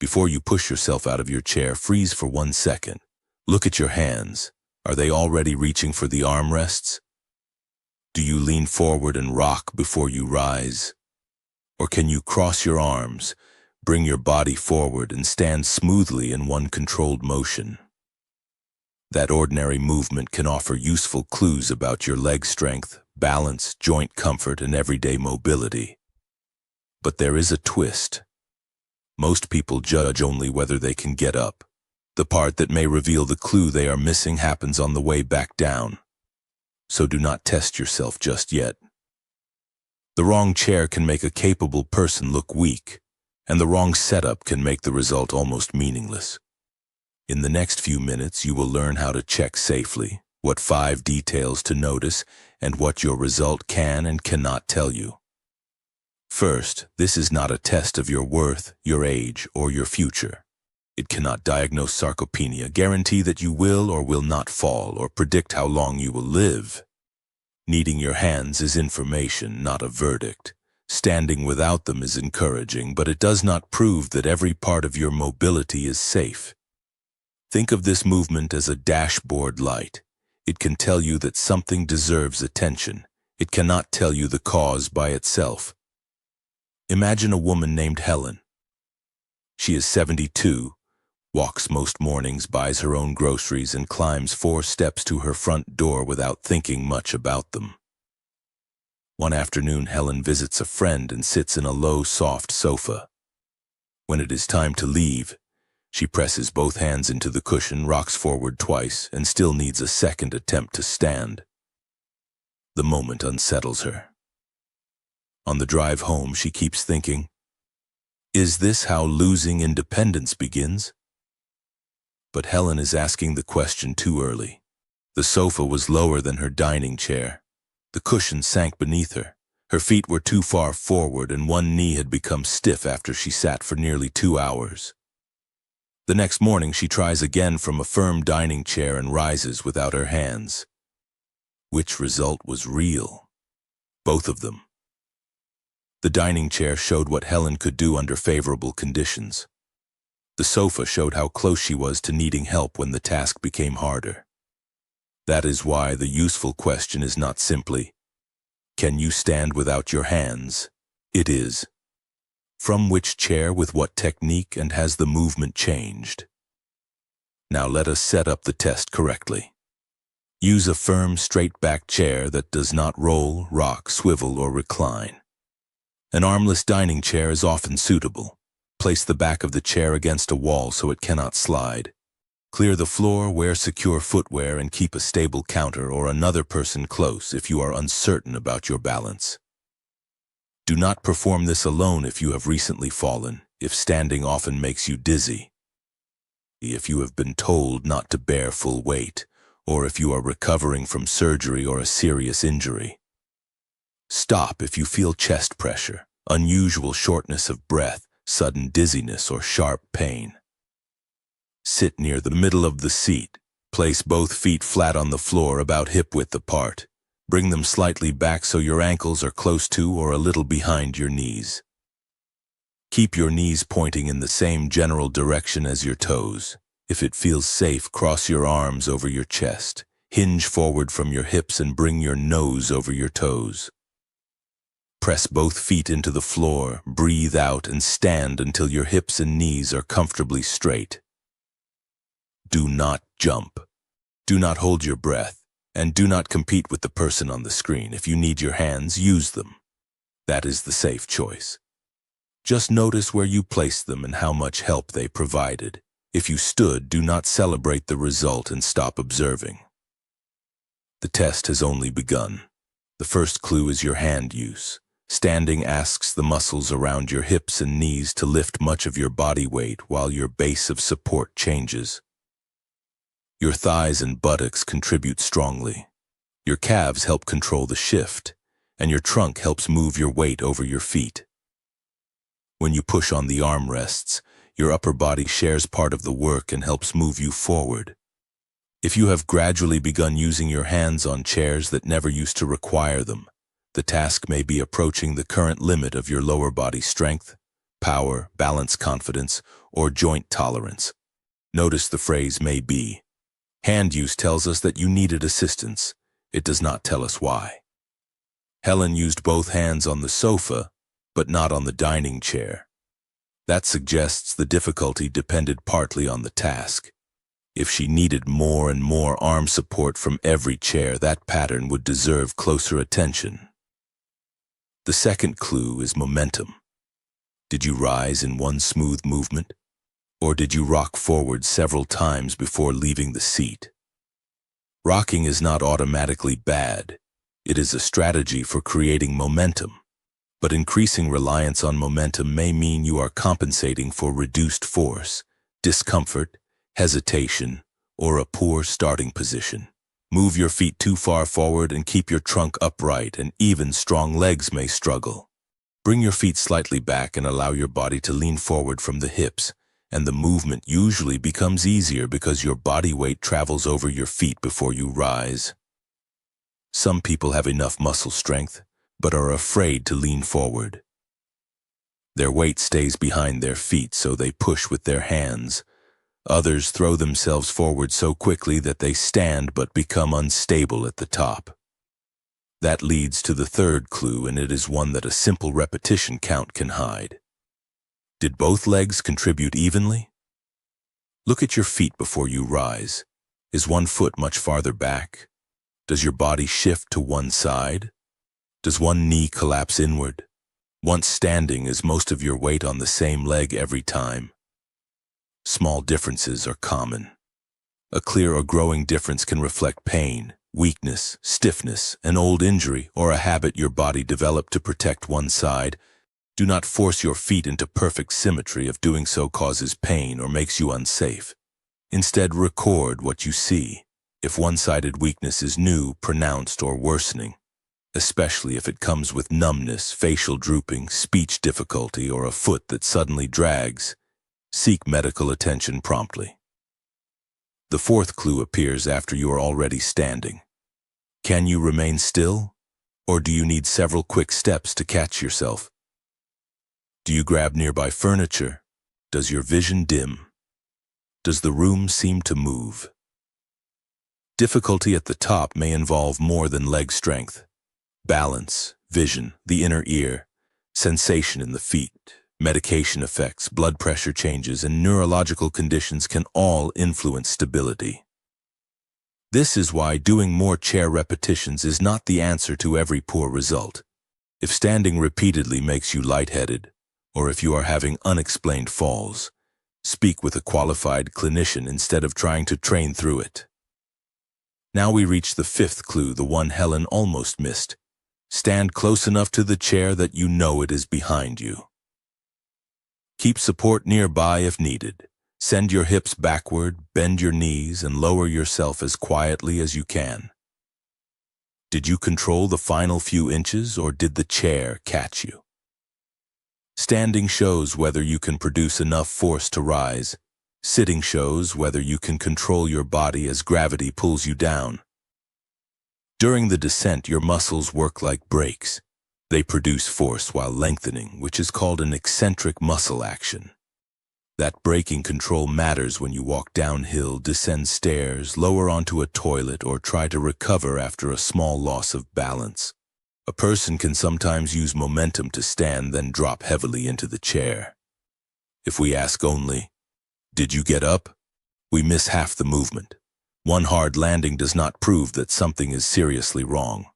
Before you push yourself out of your chair, freeze for 1 second. Look at your hands. Are they already reaching for the armrests? Do you lean forward and rock before you rise? Or can you cross your arms, bring your body forward, and stand smoothly in one controlled motion? That ordinary movement can offer useful clues about your leg strength, balance, joint comfort, and everyday mobility. But there is a twist. Most people judge only whether they can get up. The part that may reveal the clue they are missing happens on the way back down. So do not test yourself just yet. The wrong chair can make a capable person look weak, and the wrong setup can make the result almost meaningless. In the next few minutes, you will learn how to check safely, what 5 details to notice, and what your result can and cannot tell you. First, this is not a test of your worth, your age, or your future. It cannot diagnose sarcopenia, guarantee that you will or will not fall, or predict how long you will live. Needing your hands is information, not a verdict. Standing without them is encouraging, but it does not prove that every part of your mobility is safe. Think of this movement as a dashboard light. It can tell you that something deserves attention. It cannot tell you the cause by itself. Imagine a woman named Helen. She is 72, walks most mornings, buys her own groceries, and climbs 4 steps to her front door without thinking much about them. One afternoon, Helen visits a friend and sits in a low, soft sofa. When it is time to leave, she presses both hands into the cushion, rocks forward twice, and still needs a second attempt to stand. The moment unsettles her. On the drive home, she keeps thinking, is this how losing independence begins? But Helen is asking the question too early. The sofa was lower than her dining chair. The cushion sank beneath her. Her feet were too far forward, and one knee had become stiff after she sat for nearly 2 hours. The next morning, she tries again from a firm dining chair and rises without her hands. Which result was real? Both of them. The dining chair showed what Helen could do under favorable conditions. The sofa showed how close she was to needing help when the task became harder. That is why the useful question is not simply, can you stand without your hands? It is, from which chair, with what technique, and has the movement changed? Now let us set up the test correctly. Use a firm, straight-back chair that does not roll, rock, swivel, or recline. An armless dining chair is often suitable. Place the back of the chair against a wall so it cannot slide. Clear the floor, wear secure footwear, and keep a stable counter or another person close if you are uncertain about your balance. Do not perform this alone if you have recently fallen, if standing often makes you dizzy, if you have been told not to bear full weight, or if you are recovering from surgery or a serious injury. Stop if you feel chest pressure, unusual shortness of breath, sudden dizziness, or sharp pain. Sit near the middle of the seat. Place both feet flat on the floor, about hip-width apart. Bring them slightly back so your ankles are close to or a little behind your knees. Keep your knees pointing in the same general direction as your toes. If it feels safe, cross your arms over your chest. Hinge forward from your hips and bring your nose over your toes. Press both feet into the floor, breathe out, and stand until your hips and knees are comfortably straight. Do not jump. Do not hold your breath, and do not compete with the person on the screen. If you need your hands, use them. That is the safe choice. Just notice where you placed them and how much help they provided. If you stood, do not celebrate the result and stop observing. The test has only begun. The first clue is your hand use. Standing asks the muscles around your hips and knees to lift much of your body weight while your base of support changes. Your thighs and buttocks contribute strongly. Your calves help control the shift, and your trunk helps move your weight over your feet. When you push on the armrests, your upper body shares part of the work and helps move you forward. If you have gradually begun using your hands on chairs that never used to require them, the task may be approaching the current limit of your lower body strength, power, balance, confidence, or joint tolerance. Notice the phrase may be. Hand use tells us that you needed assistance. It does not tell us why. Helen used both hands on the sofa, but not on the dining chair. That suggests the difficulty depended partly on the task. If she needed more and more arm support from every chair, that pattern would deserve closer attention. The second clue is momentum. Did you rise in one smooth movement? Or did you rock forward several times before leaving the seat? Rocking is not automatically bad. It is a strategy for creating momentum. But increasing reliance on momentum may mean you are compensating for reduced force, discomfort, hesitation, or a poor starting position. Move your feet too far forward and keep your trunk upright, and even strong legs may struggle. Bring your feet slightly back and allow your body to lean forward from the hips, and the movement usually becomes easier because your body weight travels over your feet before you rise. Some people have enough muscle strength, but are afraid to lean forward. Their weight stays behind their feet, so they push with their hands. Others throw themselves forward so quickly that they stand but become unstable at the top. That leads to the third clue, and it is one that a simple repetition count can hide. Did both legs contribute evenly? Look at your feet before you rise. Is one foot much farther back? Does your body shift to one side? Does one knee collapse inward? Once standing, is most of your weight on the same leg every time? Small differences are common. A clear or growing difference can reflect pain, weakness, stiffness, an old injury, or a habit your body developed to protect one side. Do not force your feet into perfect symmetry if doing so causes pain or makes you unsafe. Instead, record what you see. If one-sided weakness is new, pronounced, or worsening, especially if it comes with numbness, facial drooping, speech difficulty, or a foot that suddenly drags, seek medical attention promptly. The fourth clue appears after you are already standing. Can you remain still, or do you need several quick steps to catch yourself? Do you grab nearby furniture? Does your vision dim? Does the room seem to move? Difficulty at the top may involve more than leg strength. Balance, vision, the inner ear, sensation in the feet, medication effects, blood pressure changes, and neurological conditions can all influence stability. This is why doing more chair repetitions is not the answer to every poor result. If standing repeatedly makes you lightheaded, or if you are having unexplained falls, speak with a qualified clinician instead of trying to train through it. Now we reach the fifth clue, the one Helen almost missed. Stand close enough to the chair that you know it is behind you. Keep support nearby if needed. Send your hips backward, bend your knees, and lower yourself as quietly as you can. Did you control the final few inches, or did the chair catch you? Standing shows whether you can produce enough force to rise. Sitting shows whether you can control your body as gravity pulls you down. During the descent, your muscles work like brakes. They produce force while lengthening, which is called an eccentric muscle action. That braking control matters when you walk downhill, descend stairs, lower onto a toilet, or try to recover after a small loss of balance. A person can sometimes use momentum to stand, then drop heavily into the chair. If we ask only, "Did you get up?" we miss half the movement. One hard landing does not prove that something is seriously wrong.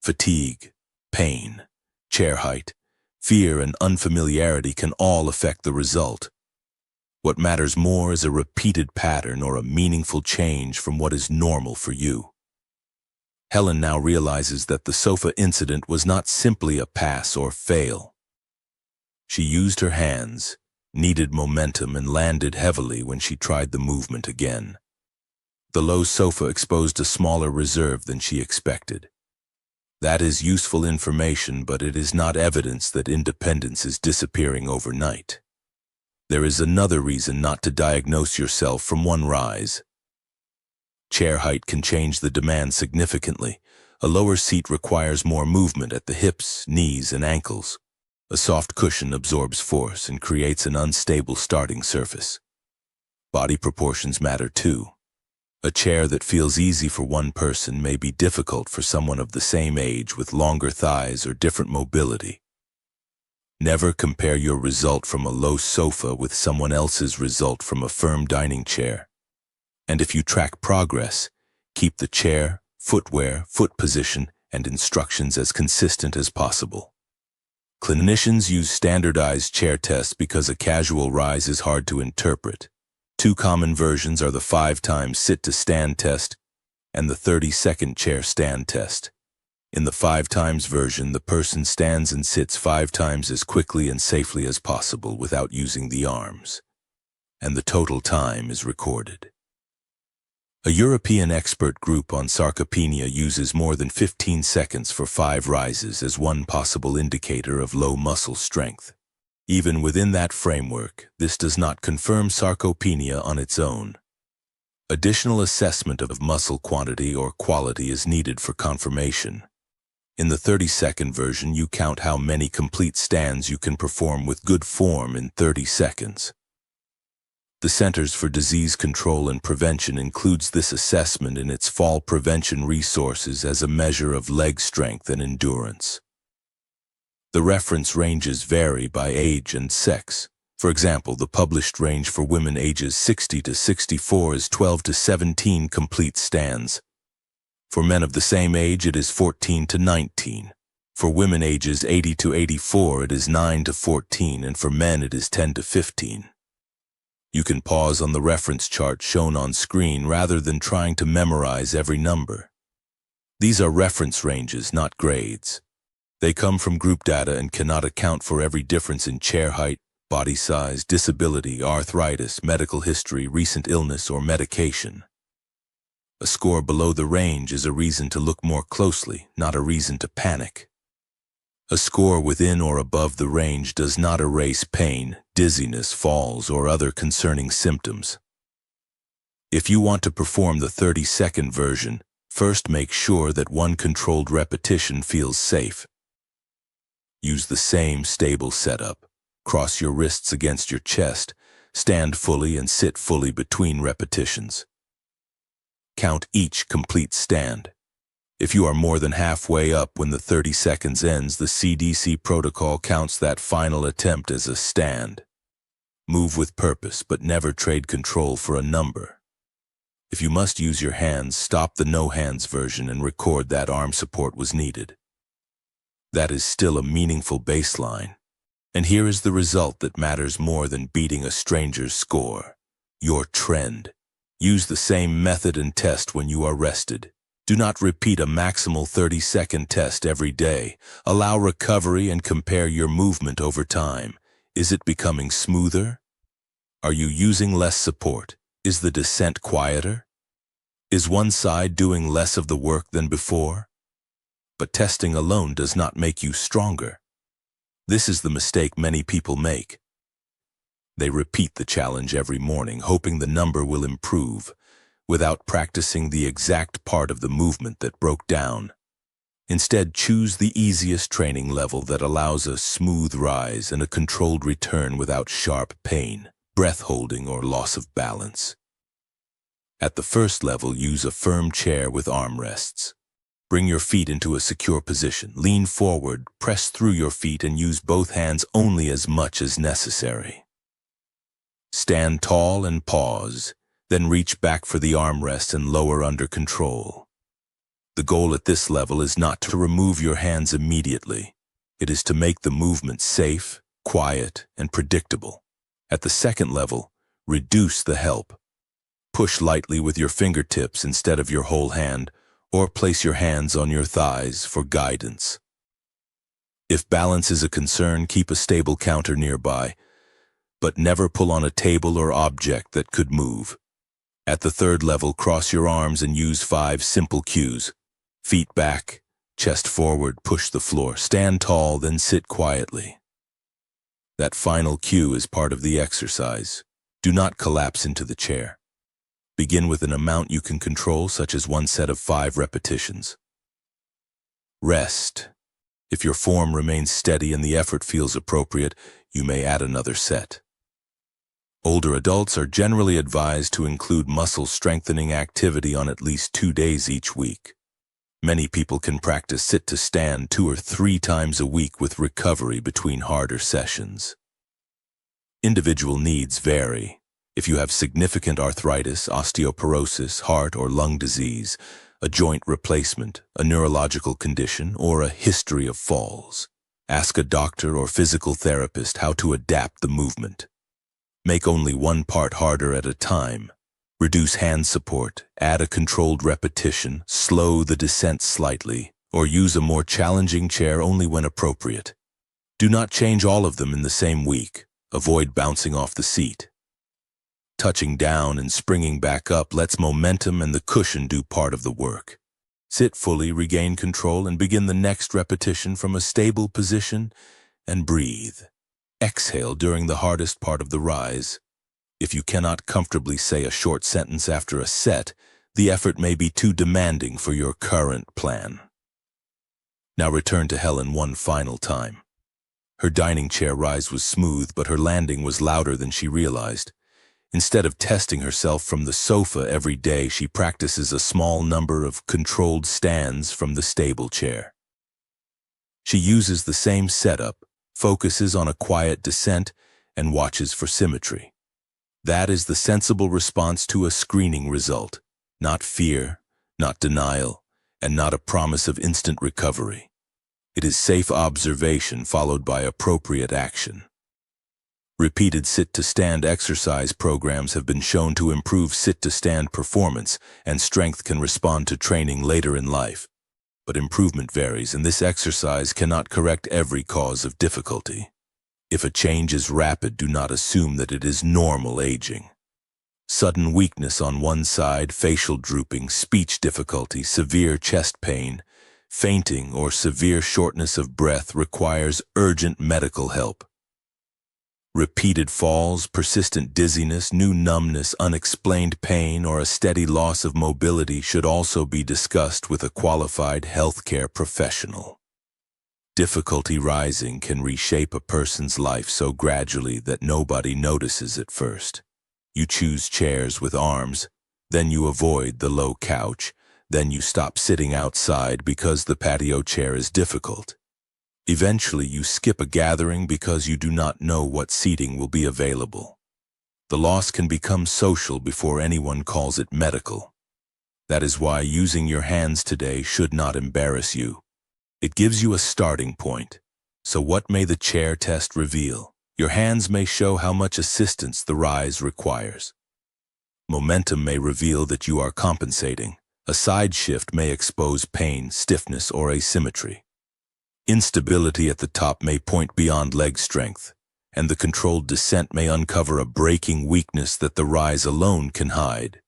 Fatigue, pain, chair height, fear, and unfamiliarity can all affect the result. What matters more is a repeated pattern or a meaningful change from what is normal for you. Helen now realizes that the sofa incident was not simply a pass or fail. She used her hands, needed momentum, and landed heavily when she tried the movement again. The low sofa exposed a smaller reserve than she expected. That is useful information, but it is not evidence that independence is disappearing overnight. There is another reason not to diagnose yourself from one rise. Chair height can change the demand significantly. A lower seat requires more movement at the hips, knees, and ankles. A soft cushion absorbs force and creates an unstable starting surface. Body proportions matter too. A chair that feels easy for one person may be difficult for someone of the same age with longer thighs or different mobility. Never compare your result from a low sofa with someone else's result from a firm dining chair. And if you track progress, keep the chair, footwear, foot position, and instructions as consistent as possible. Clinicians use standardized chair tests because a casual rise is hard to interpret. Two common versions are the 5 times sit to stand test and the 30-second chair stand test. In the 5 times version, the person stands and sits 5 times as quickly and safely as possible without using the arms, and the total time is recorded. A European expert group on sarcopenia uses more than 15 seconds for 5 rises as one possible indicator of low muscle strength. Even within that framework, this does not confirm sarcopenia on its own. Additional assessment of muscle quantity or quality is needed for confirmation. In the 30-second version, you count how many complete stands you can perform with good form in 30 seconds. The Centers for Disease Control and Prevention includes this assessment in its fall prevention resources as a measure of leg strength and endurance. The reference ranges vary by age and sex. For example, the published range for women ages 60 to 64 is 12 to 17 complete stands. For men of the same age, it is 14 to 19. For women ages 80 to 84, it is 9 to 14, and for men, it is 10 to 15. You can pause on the reference chart shown on screen rather than trying to memorize every number. These are reference ranges, not grades. They come from group data and cannot account for every difference in chair height, body size, disability, arthritis, medical history, recent illness, or medication. A score below the range is a reason to look more closely, not a reason to panic. A score within or above the range does not erase pain, dizziness, falls, or other concerning symptoms. If you want to perform the 30-second version, first make sure that one controlled repetition feels safe. Use the same stable setup. Cross your wrists against your chest, stand fully and sit fully between repetitions. Count each complete stand. If you are more than halfway up when the 30 seconds ends, the CDC protocol counts that final attempt as a stand. Move with purpose, but never trade control for a number. If you must use your hands, stop the no hands version and record that arm support was needed. That is still a meaningful baseline. And here is the result that matters more than beating a stranger's score. Your trend. Use the same method and test when you are rested. Do not repeat a maximal 30-second test every day. Allow recovery and compare your movement over time. Is it becoming smoother? Are you using less support? Is the descent quieter? Is one side doing less of the work than before? But testing alone does not make you stronger. This is the mistake many people make. They repeat the challenge every morning, hoping the number will improve, without practicing the exact part of the movement that broke down. Instead, choose the easiest training level that allows a smooth rise and a controlled return without sharp pain, breath holding, or loss of balance. At the first level, use a firm chair with armrests. Bring your feet into a secure position. Lean forward, press through your feet, and use both hands only as much as necessary. Stand tall and pause, then reach back for the armrest and lower under control. The goal at this level is not to remove your hands immediately. It is to make the movement safe, quiet, and predictable. At the second level, reduce the help. Push lightly with your fingertips instead of your whole hand, or place your hands on your thighs for guidance. If balance is a concern, keep a stable counter nearby, but never pull on a table or object that could move. At the third level, cross your arms and use 5 simple cues. Feet back, chest forward, push the floor, stand tall, then sit quietly. That final cue is part of the exercise. Do not collapse into the chair. Begin with an amount you can control, such as one set of 5 repetitions. Rest. If your form remains steady and the effort feels appropriate, you may add another set. Older adults are generally advised to include muscle strengthening activity on at least 2 days each week. Many people can practice sit-to-stand 2 or 3 times a week with recovery between harder sessions. Individual needs vary. If you have significant arthritis, osteoporosis, heart or lung disease, a joint replacement, a neurological condition, or a history of falls, ask a doctor or physical therapist how to adapt the movement. Make only one part harder at a time. Reduce hand support, add a controlled repetition, slow the descent slightly, or use a more challenging chair only when appropriate. Do not change all of them in the same week. Avoid bouncing off the seat. Touching down and springing back up lets momentum and the cushion do part of the work. Sit fully, regain control, and begin the next repetition from a stable position, and breathe. Exhale during the hardest part of the rise. If you cannot comfortably say a short sentence after a set, the effort may be too demanding for your current plan. Now return to Helen one final time. Her dining chair rise was smooth, but her landing was louder than she realized. Instead of testing herself from the sofa every day, she practices a small number of controlled stands from the stable chair. She uses the same setup, focuses on a quiet descent, and watches for symmetry. That is the sensible response to a screening result, not fear, not denial, and not a promise of instant recovery. It is safe observation followed by appropriate action. Repeated sit-to-stand exercise programs have been shown to improve sit-to-stand performance, and strength can respond to training later in life. But improvement varies, and this exercise cannot correct every cause of difficulty. If a change is rapid, do not assume that it is normal aging. Sudden weakness on one side, facial drooping, speech difficulty, severe chest pain, fainting, or severe shortness of breath requires urgent medical help. Repeated falls, persistent dizziness, new numbness, unexplained pain, or a steady loss of mobility should also be discussed with a qualified healthcare professional. Difficulty rising can reshape a person's life so gradually that nobody notices at first. You choose chairs with arms, then you avoid the low couch, then you stop sitting outside because the patio chair is difficult. Eventually, you skip a gathering because you do not know what seating will be available. The loss can become social before anyone calls it medical. That is why using your hands today should not embarrass you. It gives you a starting point. So what may the chair test reveal? Your hands may show how much assistance the rise requires. Momentum may reveal that you are compensating. A side shift may expose pain, stiffness, or asymmetry. Instability at the top may point beyond leg strength, and the controlled descent may uncover a breaking weakness that the rise alone can hide.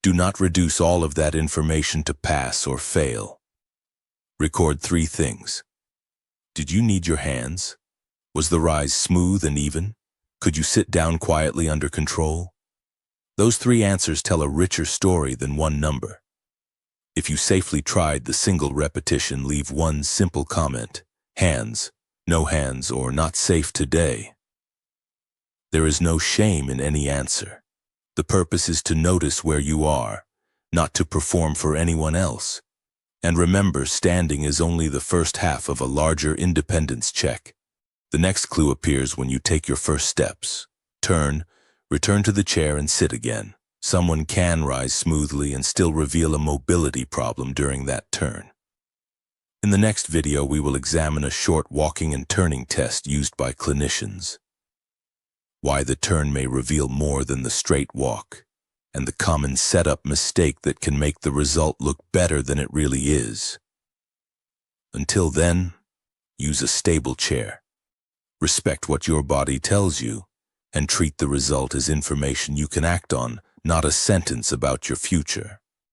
Do not reduce all of that information to pass or fail. Record 3 things. Did you need your hands? Was the rise smooth and even? Could you sit down quietly under control? Those 3 answers tell a richer story than one number. If you safely tried the single repetition, leave one simple comment: hands, no hands, or not safe today. There is no shame in any answer. The purpose is to notice where you are, not to perform for anyone else. And remember, standing is only the first half of a larger independence check. The next clue appears when you take your first steps. Turn, return to the chair, and sit again. Someone can rise smoothly and still reveal a mobility problem during that turn. In the next video, we will examine a short walking and turning test used by clinicians. Why the turn may reveal more than the straight walk, and the common setup mistake that can make the result look better than it really is. Until then, use a stable chair. Respect what your body tells you, and treat the result as information you can act on, not a sentence about your future.